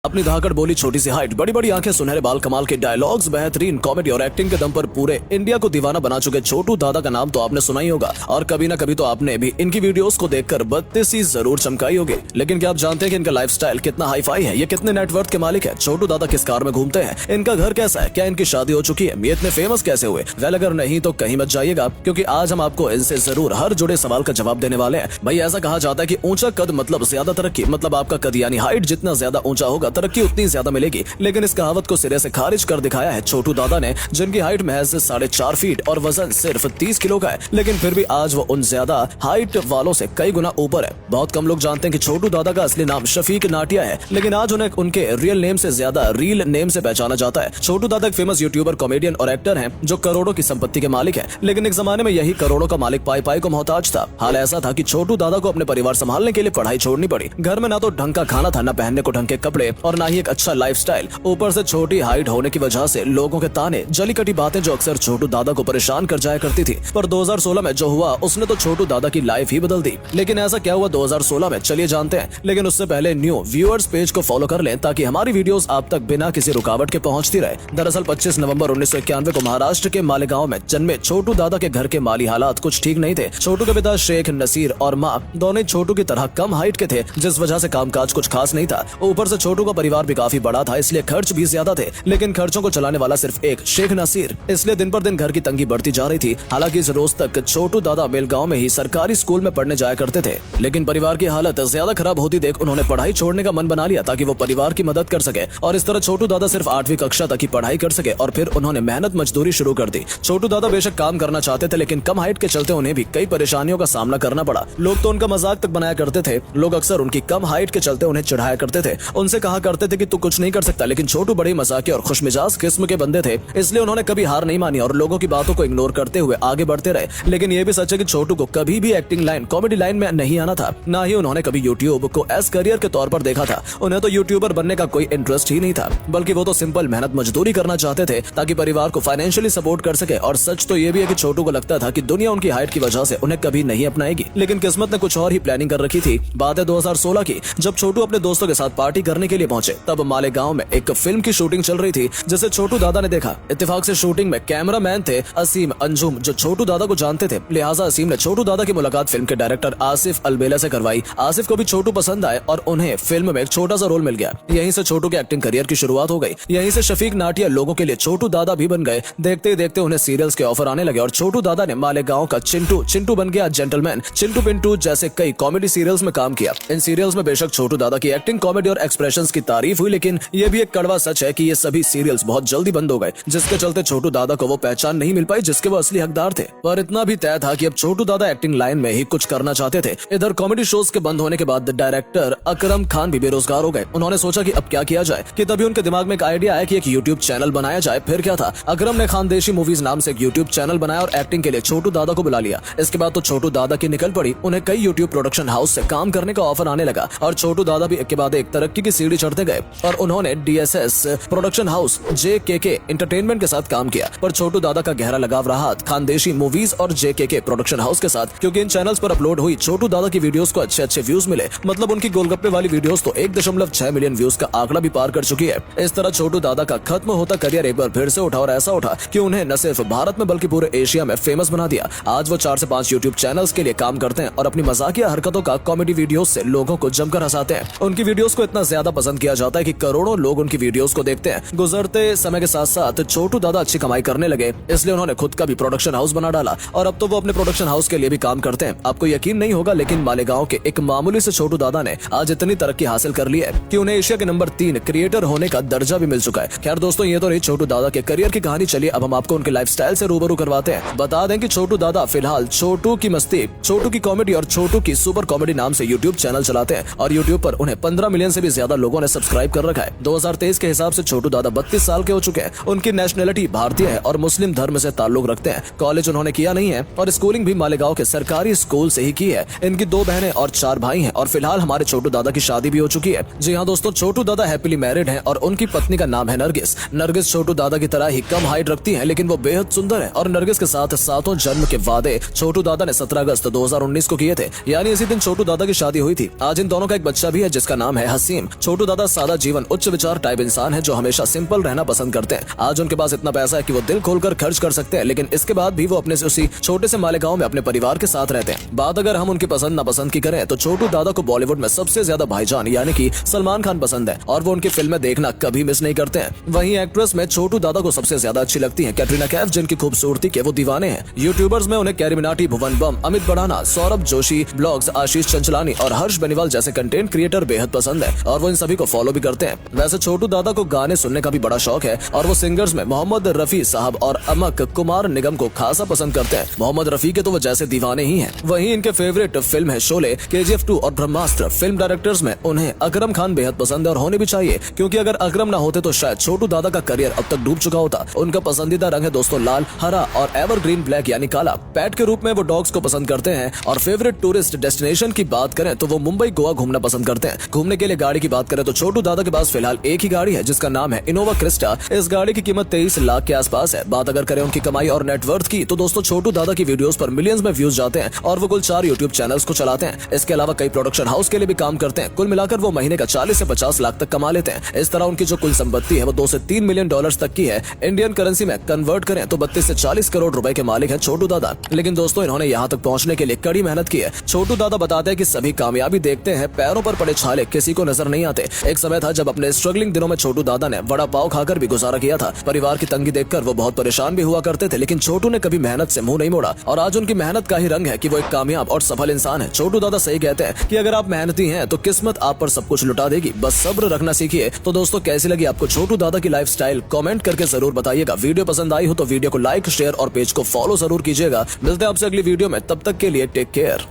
अपनी धाकड़ बोली, छोटी सी हाइट, बड़ी बड़ी आंखें, सुनहरे बाल, कमाल के डायलॉग्स, बेहतरीन कॉमेडी और एक्टिंग के दम पर पूरे इंडिया को दीवाना बना चुके छोटू दादा का नाम तो आपने सुना ही होगा और कभी ना कभी तो आपने भी इनकी वीडियोस को देखकर बत्तीसी जरूर चमकाई होगी। लेकिन क्या आप जानते हैं कि इनका लाइफस्टाइल कितना हाई फाई है? ये कितने नेटवर्थ के मालिक है? छोटू दादा किस कार में घूमते हैं? इनका घर कैसा है? क्या इनकी शादी हो चुकी है? ये इतने फेमस कैसे हुए? वेल, अगर नहीं तो कहीं मत जाइएगा, क्योंकि आज हम आपको इनसे जरूर हर जुड़े सवाल का जवाब देने वाले हैं। भाई, ऐसा कहा जाता है कि ऊंचा कद मतलब ज्यादा तरक्की, मतलब आपका कद यानी हाइट जितना ज्यादा ऊंचा होगा तरक्की उतनी ज्यादा मिलेगी। लेकिन इस कहावत को सिरे से खारिज कर दिखाया है छोटू दादा ने, जिनकी हाइट महज 4.5 फीट और वजन सिर्फ 30 किलो का है। लेकिन फिर भी आज वो उन ज्यादा हाइट वालों से कई गुना ऊपर है। बहुत कम लोग जानते हैं कि छोटू दादा का असली नाम शफीक नाटिया है, लेकिन आज उन्हें उनके रियल नेम से ज्यादा रील नेम से पहचाना जाता है। छोटू दादा एक फेमस यूट्यूबर, कॉमेडियन और एक्टर हैं जो करोड़ों की संपत्ति के मालिक है। लेकिन एक जमाने में यही करोड़ों का मालिक पाई पाई को मोहताज था। हाल ऐसा था कि छोटू दादा को अपने परिवार संभालने के लिए पढ़ाई छोड़नी पड़ी। घर में ना तो ढंग का खाना था, ना पहनने को ढंग के कपड़े और ना ही एक अच्छा लाइफस्टाइल। ऊपर से छोटी हाइट होने की वजह से लोगों के ताने, जली कटी बातें जो अक्सर छोटू दादा को परेशान कर जाया करती थी। पर 2016 में जो हुआ उसने तो छोटू दादा की लाइफ ही बदल दी। लेकिन ऐसा क्या हुआ 2016 में, चलिए जानते हैं। लेकिन उससे पहले न्यू व्यूअर्स पेज को फॉलो कर लें ताकि हमारी वीडियोस आप तक बिना किसी रुकावट के पहुंचती रहे। दरअसल 25 नवंबर 1991 को महाराष्ट्र के मालेगांव में जन्मे छोटू दादा के घर के माली हालात कुछ ठीक नहीं थे। छोटू के पिता शेख नसीर और माँ दोनों छोटू की तरह कम हाइट के थे, जिस वजह से कामकाज कुछ खास नहीं था। ऊपर से छोटू का परिवार भी काफी बड़ा था, इसलिए खर्च भी ज्यादा थे। लेकिन खर्चों को चलाने वाला सिर्फ एक शेख नसीर, इसलिए दिन पर दिन घर की तंगी बढ़ती जा रही थी। हालांकि इस रोज तक छोटू दादा मेलगांव में ही सरकारी स्कूल में पढ़ने जाया करते थे। लेकिन परिवार की हालत ज्यादा खराब होती देख उन्होंने पढ़ाई छोड़ने का मन बना लिया ताकि वो परिवार की मदद कर सके। और इस तरह छोटू दादा सिर्फ 8वीं कक्षा तक ही पढ़ाई कर सके और फिर उन्होंने मेहनत मजदूरी शुरू कर दी। छोटू दादा बेशक काम करना चाहते थे, लेकिन कम हाइट के चलते उन्हें भी कई परेशानियों का सामना करना पड़ा। लोग तो उनका मजाक तक बनाया करते थे। लोग अक्सर उनकी कम हाइट के चलते उन्हें चिढ़ाया करते थे, उनसे कहा करते थे कि तू कुछ नहीं कर सकता। लेकिन छोटू बड़े मजाकी और खुशमिजाज किस्म के बंदे थे, इसलिए उन्होंने कभी हार नहीं मानी और लोगों की बातों को इग्नोर करते हुए आगे बढ़ते रहे। लेकिन ये भी सच है कि छोटू को कभी भी एक्टिंग लाइन, कॉमेडी लाइन में नहीं आना था, ना ही उन्होंने कभी यूट्यूब को एज करियर के तौर पर देखा था। उन्हें तो यूट्यूबर बनने का कोई इंटरेस्ट ही नहीं था, बल्कि वो तो सिंपल मेहनत मजदूरी करना चाहते थे ताकि परिवार को फाइनेंशियली सपोर्ट कर सके। और सच तो ये भी है कि छोटू को लगता था कि दुनिया उनकी हाइट की वजह से उन्हें कभी नहीं अपनाएगी। लेकिन किस्मत ने कुछ और ही प्लानिंग कर रखी थी। बात है 2016 की, जब छोटू अपने दोस्तों के साथ पार्टी करने के लिए पहुंचे। तब मालेगांव में एक फिल्म की शूटिंग चल रही थी, जिसे छोटू दादा ने देखा। इत्तेफाक से शूटिंग में कैमरामैन थे असीम अंजुम, जो छोटू दादा को जानते थे। लिहाजा असीम ने छोटू दादा की मुलाकात फिल्म के डायरेक्टर आसिफ अलबेला से करवाई। आसिफ को भी छोटू पसंद आए और उन्हें फिल्म में एक छोटा सा रोल मिल गया। यहीं से छोटू के एक्टिंग करियर की शुरुआत हो गई। यहीं से शफीक नाटिया लोगों के लिए छोटू दादा भी बन गए। देखते ही देखते उन्हें सीरियल्स के ऑफर आने लगे और छोटू दादा ने मालेगांव का चिंटू बन गया जेंटलमैन, चिंटू पिंटू जैसे कई कॉमेडी सीरियल्स में काम किया। इन सीरियल्स में बेशक छोटू दादा की एक्टिंग, कॉमेडी और एक्सप्रेशंस की तारीफ हुई, लेकिन ये भी एक कड़वा सच है कि ये सभी सीरियल्स बहुत जल्दी बंद हो गए, जिसके चलते छोटू दादा को वो पहचान नहीं मिल पाई जिसके वो असली हकदार थे। पर इतना भी तय था कि अब छोटू दादा एक्टिंग लाइन में ही कुछ करना चाहते थे। इधर कॉमेडी शोज के बंद होने के बाद डायरेक्टर अकरम खान भी बेरोजगार हो गए। उन्होंने सोचा कि अब क्या किया जाए, कि तभी उनके दिमाग में एक आइडिया आया कि एक यूट्यूब चैनल बनाया जाए। फिर क्या था, अकरम ने खानदेशी मूवीज नाम से एक यूट्यूब चैनल बनाया और एक्टिंग के लिए छोटू दादा को बुला लिया। इसके बाद तो छोटू दादा की निकल पड़ी। उन्हें कई यूट्यूब प्रोडक्शन हाउस से काम करने का ऑफर आने लगा और छोटू दादा भी एक के बाद एक तरक्की की सीढ़ी चढ़ते गए और उन्होंने DSS production house, JKK entertainment के साथ काम किया। पर छोटू दादा का गहरा लगाव रहा खानदेशी मूवीज और JKK प्रोडक्शन हाउस के साथ, क्योंकि इन चैनल्स पर अपलोड हुई छोटू दादा की वीडियोस को अच्छे व्यूज मिले। मतलब उनकी गोलगप्पे वाली वीडियोस तो 1.6 मिलियन व्यूज का आंकड़ा भी पार कर चुकी है। इस तरह छोटू दादा का खत्म होता करियर एक बार फिर से उठा और ऐसा उठा कि उन्हें न सिर्फ भारत में बल्कि पूरे एशिया में फेमस बना दिया। आज वो 4 से 5 यूट्यूब चैनल्स के लिए काम करते हैं और अपनी मजाकिया हरकतों का कॉमेडी वीडियोस से लोगों को जमकर हंसाते हैं। उनकी वीडियोस को इतना ज्यादा पसंद किया जाता है कि करोड़ों लोग उनकी वीडियोस को देखते हैं। गुजरते समय के साथ साथ छोटू दादा अच्छी कमाई करने लगे, इसलिए उन्होंने खुद का भी प्रोडक्शन हाउस बना डाला और अब तो वो अपने प्रोडक्शन हाउस के लिए भी काम करते हैं। आपको यकीन नहीं होगा, लेकिन मालेगांव के एक मामूली से छोटू दादा ने आज इतनी तरक्की हासिल कर ली है कि उन्हें एशिया के नंबर 3 क्रिएटर होने का दर्जा भी मिल चुका है। खैर दोस्तों, ये तो रही छोटू दादा के करियर की कहानी। चलिए अब हम आपको उनके लाइफस्टाइल से रूबरू करवाते हैं। बता दें कि छोटू दादा फिलहाल छोटू की मस्ती, छोटू की कॉमेडी और छोटू की सुपर कॉमेडी नाम से यूट्यूब चैनल चलाते हैं और यूट्यूब पर उन्हें 15 मिलियन से भी ज्यादा लोगों ने सब्सक्राइब कर रखा है। 2023 के हिसाब से छोटू दादा 32 साल के हो चुके हैं। उनकी नेशनलिटी भारतीय है और मुस्लिम धर्म से ताल्लुक रखते हैं। कॉलेज उन्होंने किया नहीं है और स्कूलिंग भी मालेगांव के सरकारी स्कूल से ही की है। इनकी 2 बहनें और 4 भाई हैं और फिलहाल हमारे छोटू दादा की शादी भी हो चुकी है। जी हाँ दोस्तों, छोटू दादा हैप्पीली मैरिड हैं और उनकी पत्नी का नाम है नरगिस। नरगिस छोटू दादा की तरह ही कम हाइट रखती हैं, लेकिन वो बेहद सुंदर है और नरगिस के साथ 7 जन्म के वादे छोटू दादा ने 17 अगस्त 2019 को किए थे, यानी इसी दिन छोटू दादा की शादी हुई थी। आज इन दोनों का एक बच्चा भी है जिसका नाम है हसीम। छोटू दादा दादा सादा जीवन उच्च विचार टाइप इंसान है जो हमेशा सिंपल रहना पसंद करते हैं। आज उनके पास इतना पैसा है कि वो दिल खोलकर खर्च कर सकते हैं, लेकिन इसके बाद भी वो अपने उसी छोटे से मालेगांव में अपने परिवार के साथ रहते हैं। बात अगर हम उनकी पसंद नापसंद की करें तो छोटू दादा को बॉलीवुड में सबसे ज्यादा भाईजान यानी कि सलमान खान पसंद है और वो उनकी फिल्में देखना कभी मिस नहीं करते हैं। वहीं एक्ट्रेस में छोटू दादा को सबसे ज्यादा अच्छी लगती है कैटरीना कैफ, जिनकी खूबसूरती के वो दीवाने हैं। यूट्यूबर्स में उन्हें कैरी मिनाटी, भुवन बम, अमित बढ़ाना, सौरभ जोशी ब्लॉग्स, आशीष चंचलानी और हर्ष बेनीवाल जैसे कंटेंट क्रिएटर बेहद पसंद है और वो इन सभी को फॉलो भी करते हैं। वैसे छोटू दादा को गाने सुनने का भी बड़ा शौक है और वो सिंगर्स में मोहम्मद रफी साहब और अमक कुमार निगम को खासा पसंद करते हैं। मोहम्मद रफी के तो वो जैसे दीवाने ही हैं। वहीं इनके फेवरेट फिल्म है शोले, KGF 2 और ब्रह्मास्त्र। फिल्म डायरेक्टर्स में उन्हें अकरम खान बेहद पसंद है और होने भी चाहिए, क्योंकि अगर अकरम ना होते तो शायद छोटू दादा का करियर अब तक डूब चुका होता। उनका पसंदीदा रंग है दोस्तों लाल, हरा और एवरग्रीन ब्लैक यानी काला। पेट के रूप में वो डॉग्स को पसंद करते हैं और फेवरेट टूरिस्ट डेस्टिनेशन की बात करें तो वो मुंबई गोवा घूमना पसंद करते हैं। घूमने के लिए गाड़ी की बात करें तो छोटू दादा के पास फिलहाल एक ही गाड़ी है जिसका नाम है इनोवा क्रिस्टा। इस गाड़ी की कीमत 23 लाख के आसपास है। बात अगर करें उनकी कमाई और नेटवर्थ की तो दोस्तों छोटू दादा की वीडियोस पर मिलियंस में व्यूज जाते हैं और वो कुल 4 यूट्यूब चैनल्स को चलाते हैं। इसके अलावा कई प्रोडक्शन हाउस के लिए भी काम करते हैं। कुल मिलाकर वो महीने का 40 से 50 लाख तक कमा लेते हैं। इस तरह उनकी जो कुल संपत्ति है वो 2 से 3 मिलियन डॉलर्स तक की है। इंडियन करेंसी में कन्वर्ट करें तो 32 से 40 करोड़ रुपए के मालिक है छोटू दादा। लेकिन दोस्तों इन्होंने यहाँ तक पहुँचने के लिए कड़ी मेहनत की है। छोटू दादा बताते हैं कि सभी कामयाबी देखते हैं, पैरों पर पड़े छाले किसी को नजर नहीं आते। एक समय था जब अपने स्ट्रगलिंग दिनों में छोटू दादा ने वड़ा पाव खाकर भी गुजारा किया था। परिवार की तंगी देखकर वो बहुत परेशान भी हुआ करते थे, लेकिन छोटू ने कभी मेहनत से मुंह नहीं मोड़ा और आज उनकी मेहनत का ही रंग है कि वो एक कामयाब और सफल इंसान है। छोटू दादा सही कहते हैं कि अगर आप मेहनती हैं तो किस्मत आप पर सब कुछ लुटा देगी, बस सब्र रखना सीखिए। तो दोस्तों कैसी लगी आपको छोटू दादा की लाइफस्टाइल, कमेंट करके जरूर बताइएगा। वीडियो पसंद आई हो तो वीडियो को लाइक, शेयर और पेज को फॉलो जरूर कीजिएगा। मिलते हैं आपसे अगली वीडियो में, तब तक के लिए टेक केयर।